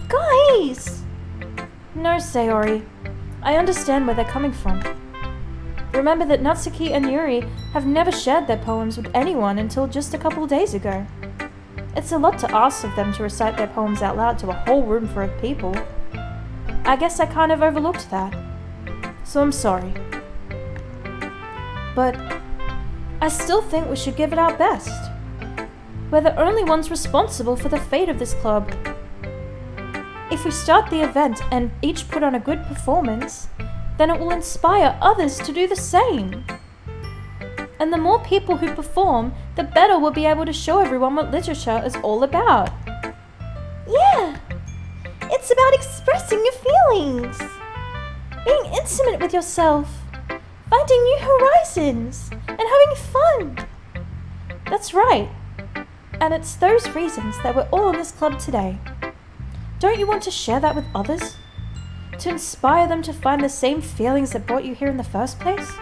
Speaker 1: Guys! No, Sayori. I understand where they're coming from. Remember that Natsuki and Yuri have never shared their poems with anyone until just a couple days ago. It's a lot to ask of them to recite their poems out loud to a whole room full of people. I guess I kind of overlooked that. So I'm sorry. But I still think we should give it our best. We're the only ones responsible for the fate of this club. If we start the event and each put on a good performance, then it will inspire others to do the same. And the more people who perform, the better we'll be able to show everyone what literature is all about. Yeah!
Speaker 2: expressing your feelings, being intimate with yourself, finding new horizons, and having fun. That's right. And it's those reasons that we're all in this club today. Don't you want to share that with others? To inspire them to find the same feelings that brought you here in the first place?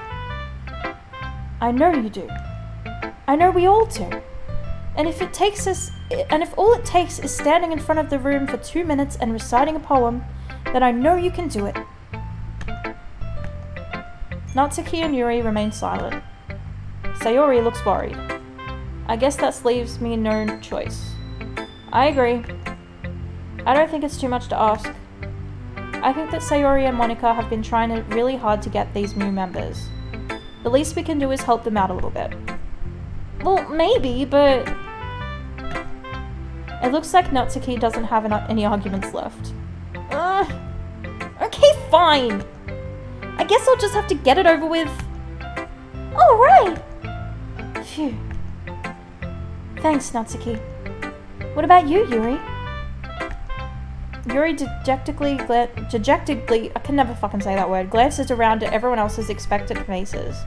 Speaker 2: I know you do. I know we all do. And if all it takes is standing in front of the room for 2 minutes and reciting a poem, then I know you can do it. Natsuki and Yuri remain silent. Sayori looks worried. I guess that leaves me no choice. I agree. I don't think it's too much to ask. I think that Sayori and Monika have been trying really hard to get these new members. The least we can do is help them out a little bit. Well, maybe, but... It looks like Natsuki doesn't have any arguments left. Okay, fine. I guess I'll just have to get it over with. Alright. Phew. Thanks, Natsuki. What about you, Yuri? Yuri dejectedly, I can never fucking say that word, glances around at everyone else's expectant faces.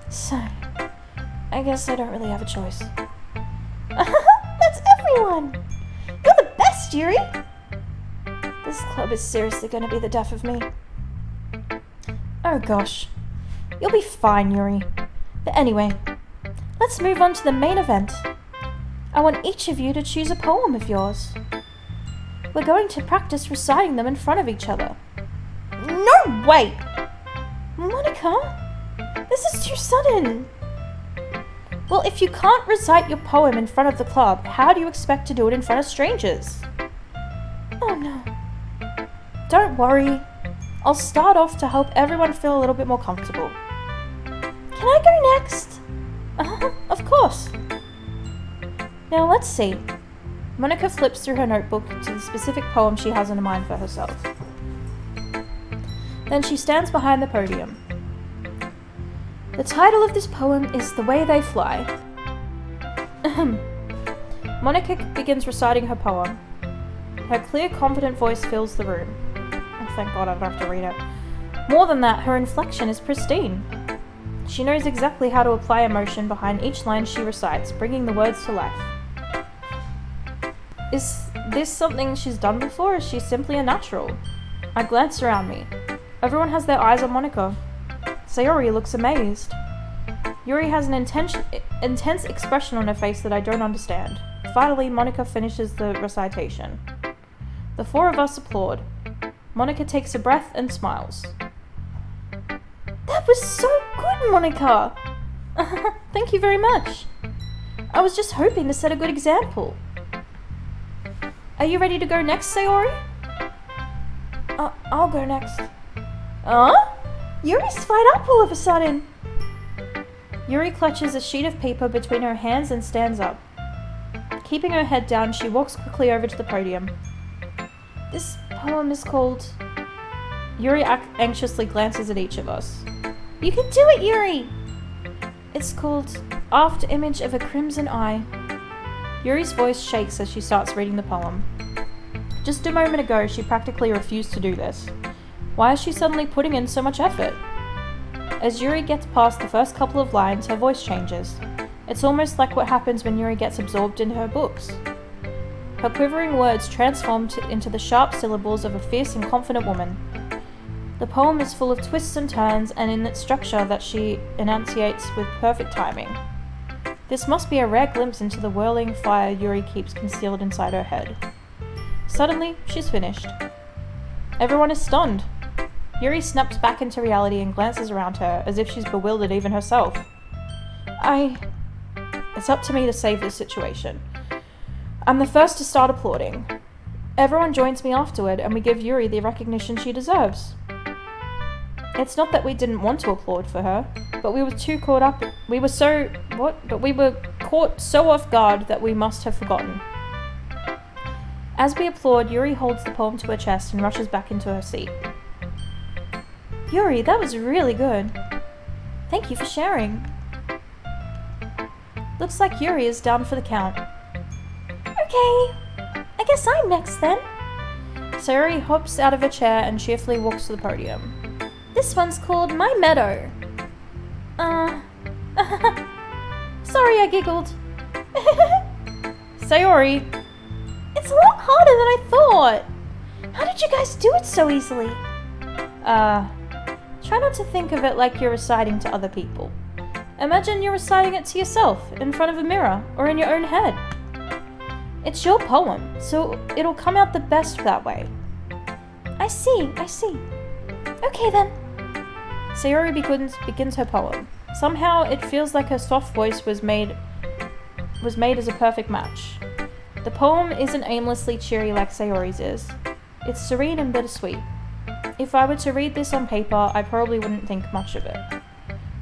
Speaker 2: So, I guess I don't really have a choice. That's everyone! You're the best, Yuri! This club is seriously going to be the death of me. Oh gosh. You'll be fine, Yuri. But anyway, let's move on to the main event. I want each of you to choose a poem of yours. We're going to practice reciting them in front of each other. No way! Monika, this is too sudden. Well, if you can't recite your poem in front of the club, how do you expect to do it in front of strangers? Oh no. Don't worry. I'll start off to help everyone feel a little bit more comfortable. Can I go next? Of course. Now let's see. Monika flips through her notebook to the specific poem she has in mind for herself. Then she stands behind the podium. The title of this poem is The Way They Fly. Monika begins reciting her poem. Her clear, confident voice fills the room. Oh, thank God I don't have to read it. More than that, her inflection is pristine. She knows exactly how to apply emotion behind each line she recites, bringing the words to life. Is this something she's done before, or is she simply a natural? I glance around me. Everyone has their eyes on Monika. Sayori looks amazed. Yuri has an intense expression on her face that I don't understand. Finally, Monika finishes the recitation. The four of us applaud. Monika takes a breath and smiles. That was so good, Monika! Thank you very much. I was just hoping to set a good example. Are you ready to go next, Sayori? I'll go next. Yuri's fired up all of a sudden. Yuri clutches a sheet of paper between her hands and stands up. Keeping her head down, she walks quickly over to the podium. This poem is called... Yuri anxiously glances at each of us. You can do it, Yuri! It's called After Image of a Crimson Eye. Yuri's voice shakes as she starts reading the poem. Just a moment ago, she practically refused to do this. Why is she suddenly putting in so much effort? As Yuri gets past the first couple of lines, her voice changes. It's almost like what happens when Yuri gets absorbed into her books. Her quivering words transform into the sharp syllables of a fierce and confident woman. The poem is full of twists and turns, and in its structure that she enunciates with perfect timing. This must be a rare glimpse into the whirling fire Yuri keeps concealed inside her head. Suddenly, she's finished. Everyone is stunned. Yuri snaps back into reality and glances around her, as if she's bewildered even herself. It's up to me to save this situation. I'm the first to start applauding. Everyone joins me afterward, and we give Yuri the recognition she deserves. It's not that we didn't want to applaud for her, but we were too caught up. We were caught so off guard that we must have forgotten. As we applaud, Yuri holds the poem to her chest and rushes back into her seat. Yuri, that was really good. Thank you for sharing. Looks like Yuri is down for the count. Okay, I guess I'm next then.
Speaker 1: Sayori hops out of her chair and cheerfully walks to the podium.
Speaker 2: This one's called My Meadow. Sorry I giggled.
Speaker 1: Sayori!
Speaker 2: It's a lot harder than I thought. How did you guys do it so easily?
Speaker 1: Try not to think of it like you're reciting to other people. Imagine you're reciting it to yourself, in front of a mirror, or in your own head. It's your poem, so it'll come out the best that way.
Speaker 2: I see. Okay then.
Speaker 1: Sayori begins her poem. Somehow it feels like her soft voice was made as a perfect match. The poem isn't aimlessly cheery like Sayori's is. It's serene and bittersweet. If I were to read this on paper, I probably wouldn't think much of it.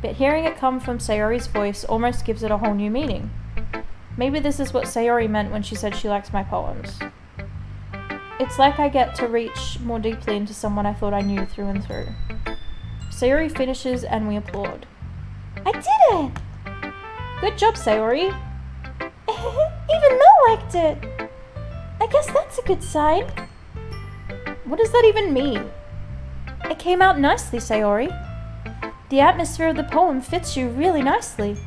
Speaker 1: But hearing it come from Sayori's voice almost gives it a whole new meaning. Maybe this is what Sayori meant when she said she likes my poems. It's like I get to reach more deeply into someone I thought I knew through and through. Sayori finishes and we applaud.
Speaker 2: I did it!
Speaker 1: Good job, Sayori!
Speaker 2: Even Mel liked it! I guess that's a good sign.
Speaker 1: What does that even mean?
Speaker 2: It came out nicely, Sayori. The atmosphere of the poem fits you really nicely.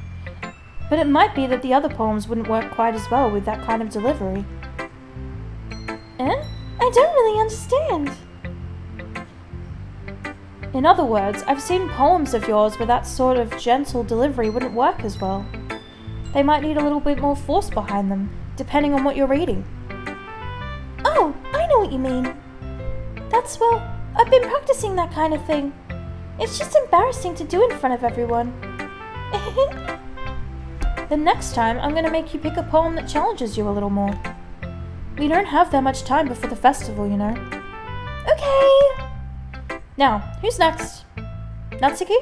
Speaker 2: But it might be that the other poems wouldn't work quite as well with that kind of delivery. I don't really understand. In other words, I've seen poems of yours where that sort of gentle delivery wouldn't work as well. They might need a little bit more force behind them, depending on what you're reading. Oh, I know what you mean. Well, I've been practicing that kind of thing. It's just embarrassing to do in front of everyone.
Speaker 1: The next time, I'm going to make you pick a poem that challenges you a little more. We don't have that much time before the festival, you know.
Speaker 2: Okay!
Speaker 1: Now, who's next? Natsuki?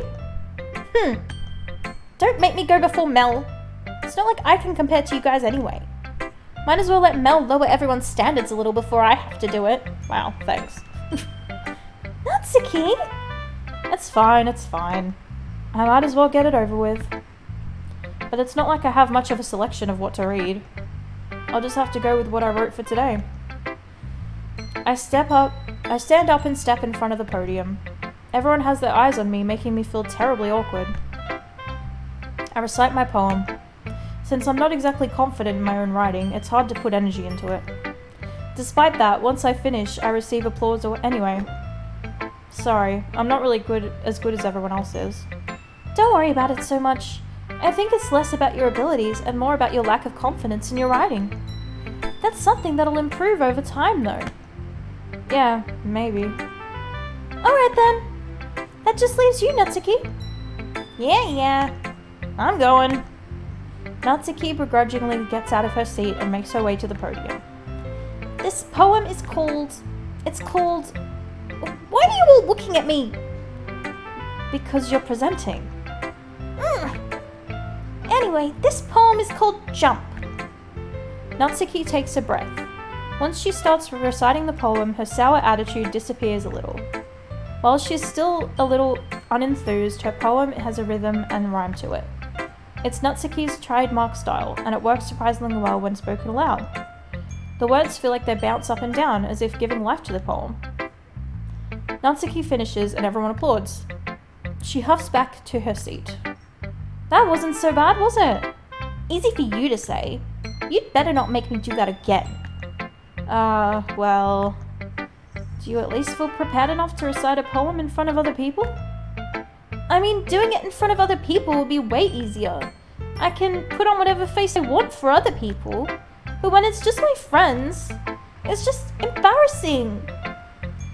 Speaker 2: Don't make me go before Mel.
Speaker 1: It's not like I can compare to you guys anyway. Might as well let Mel lower everyone's standards a little before I have to do it. Wow, thanks.
Speaker 2: Natsuki!
Speaker 1: It's fine. I might as well get it over with. But it's not like I have much of a selection of what to read. I'll just have to go with what I wrote for today. I stand up and step in front of the podium. Everyone has their eyes on me, making me feel terribly awkward. I recite my poem. Since I'm not exactly confident in my own writing, it's hard to put energy into it. Despite that, once I finish, I receive applause anyway. Sorry, I'm not really as good as everyone else is.
Speaker 2: Don't worry about it so much. I think it's less about your abilities and more about your lack of confidence in your writing. That's something that'll improve over time, though.
Speaker 1: Yeah, maybe.
Speaker 2: Alright then. That just leaves you, Natsuki.
Speaker 1: Yeah. I'm going. Natsuki begrudgingly gets out of her seat and makes her way to the podium.
Speaker 2: This poem is called... Why are you all looking at me?
Speaker 1: Because you're presenting.
Speaker 2: Anyway, this poem is called Jump.
Speaker 1: Natsuki takes a breath. Once she starts reciting the poem, her sour attitude disappears a little. While she's still a little unenthused, her poem has a rhythm and rhyme to it. It's Natsuki's trademark style, and it works surprisingly well when spoken aloud. The words feel like they bounce up and down, as if giving life to the poem. Natsuki finishes and everyone applauds. She huffs back to her seat. That wasn't so bad, was it?
Speaker 2: Easy for you to say. You'd better not make me do that again.
Speaker 1: Well... Do you at least feel prepared enough to recite a poem in front of other people?
Speaker 2: I mean, doing it in front of other people would be way easier. I can put on whatever face I want for other people. But when it's just my friends, it's just embarrassing.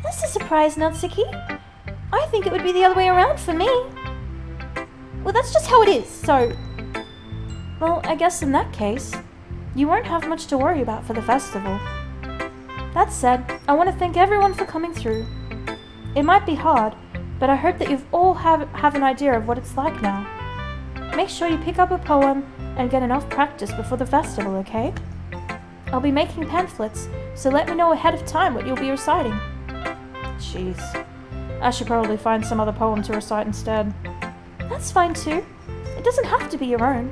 Speaker 2: That's a surprise, Natsuki. I think it would be the other way around for me. Well, that's just how it is, so...
Speaker 1: Well, I guess in that case, you won't have much to worry about for the festival. That said, I want to thank everyone for coming through. It might be hard, but I hope that you've all have an idea of what it's like now. Make sure you pick up a poem and get enough practice before the festival, okay? I'll be making pamphlets, so let me know ahead of time what you'll be reciting. Jeez. I should probably find some other poem to recite instead.
Speaker 2: That's fine too. It doesn't have to be your own.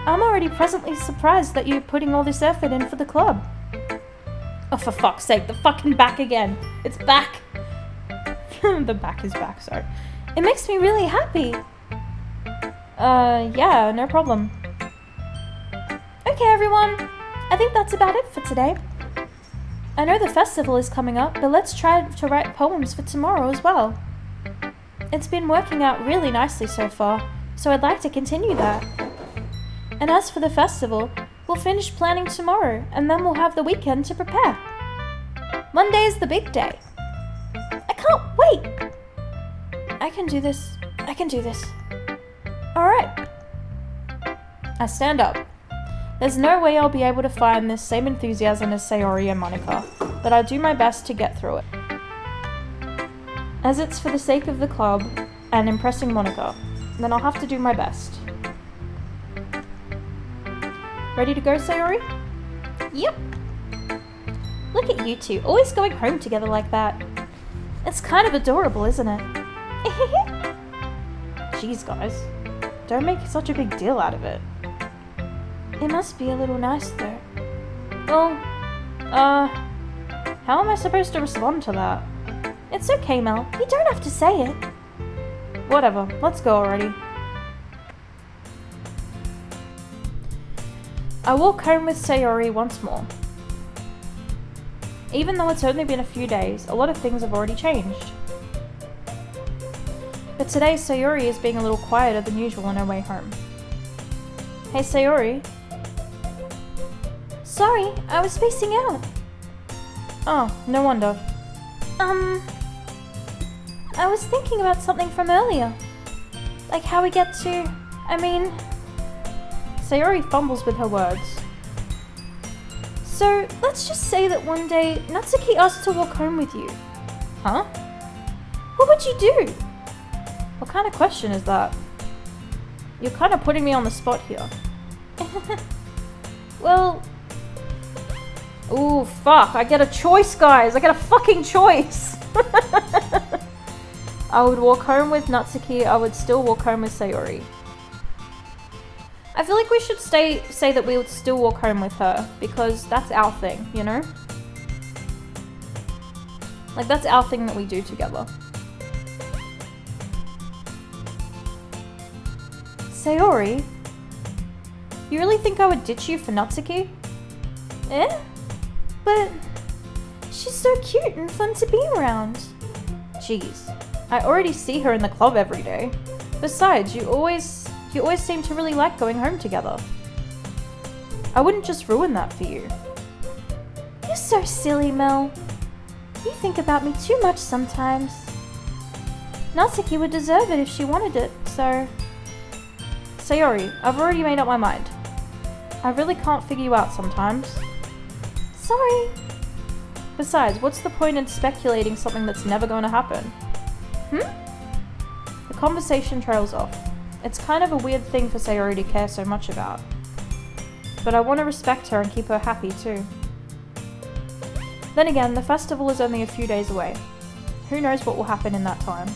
Speaker 1: I'm already presently surprised that you're putting all this effort in for the club. Oh, for fuck's sake, the fucking back again. It's back. The back is back, sorry.
Speaker 2: It makes me really happy.
Speaker 1: Yeah, no problem.
Speaker 2: Okay, everyone. I think that's about it for today. I know the festival is coming up, but let's try to write poems for tomorrow as well. It's been working out really nicely so far, so I'd like to continue that. And as for the festival, we'll finish planning tomorrow, and then we'll have the weekend to prepare. Monday is the big day. I can't wait! I can do this. I can do this. Alright.
Speaker 1: I stand up. There's no way I'll be able to find this same enthusiasm as Sayori and Monika, but I'll do my best to get through it. As it's for the sake of the club and impressing Monika, then I'll have to do my best. Ready to go, Sayori?
Speaker 2: Yep. Look at you two, always going home together like that. It's kind of adorable, isn't it?
Speaker 1: Jeez, guys. Don't make such a big deal out of it.
Speaker 2: It must be a little nice, though.
Speaker 1: Well, how am I supposed to respond to that?
Speaker 2: It's okay, Mel. You don't have to say it.
Speaker 1: Whatever, let's go already. I walk home with Sayori once more. Even though it's only been a few days, a lot of things have already changed. But today, Sayori is being a little quieter than usual on her way home. Hey, Sayori.
Speaker 2: Sorry, I was spacing out.
Speaker 1: Oh, no wonder.
Speaker 2: I was thinking about something from earlier. Like how we get to...
Speaker 1: Sayori fumbles with her words.
Speaker 2: So, let's just say that one day, Natsuki asked to walk home with you.
Speaker 1: Huh?
Speaker 2: What would you do?
Speaker 1: What kind of question is that? You're kind of putting me on the spot here.
Speaker 2: Well...
Speaker 1: Ooh, fuck. I get a choice, guys. I get a fucking choice. I would walk home with Natsuki. I would still walk home with Sayori. I feel like we should say that we would still walk home with her, because that's our thing, you know? Like, that's our thing that we do together. Sayori? You really think I would ditch you for Natsuki?
Speaker 2: Eh? But... she's so cute and fun to be around.
Speaker 1: Jeez. I already see her in the club every day. Besides, you always seem to really like going home together. I wouldn't just ruin that for you.
Speaker 2: You're so silly, Mel. You think about me too much sometimes. Natsuki would deserve it if she wanted it, so...
Speaker 1: Sayori, I've already made up my mind. I really can't figure you out sometimes.
Speaker 2: Sorry.
Speaker 1: Besides, what's the point in speculating something that's never going to happen? The conversation trails off. It's kind of a weird thing for Sayori to care so much about. But I want to respect her and keep her happy too. Then again, the festival is only a few days away. Who knows what will happen in that time?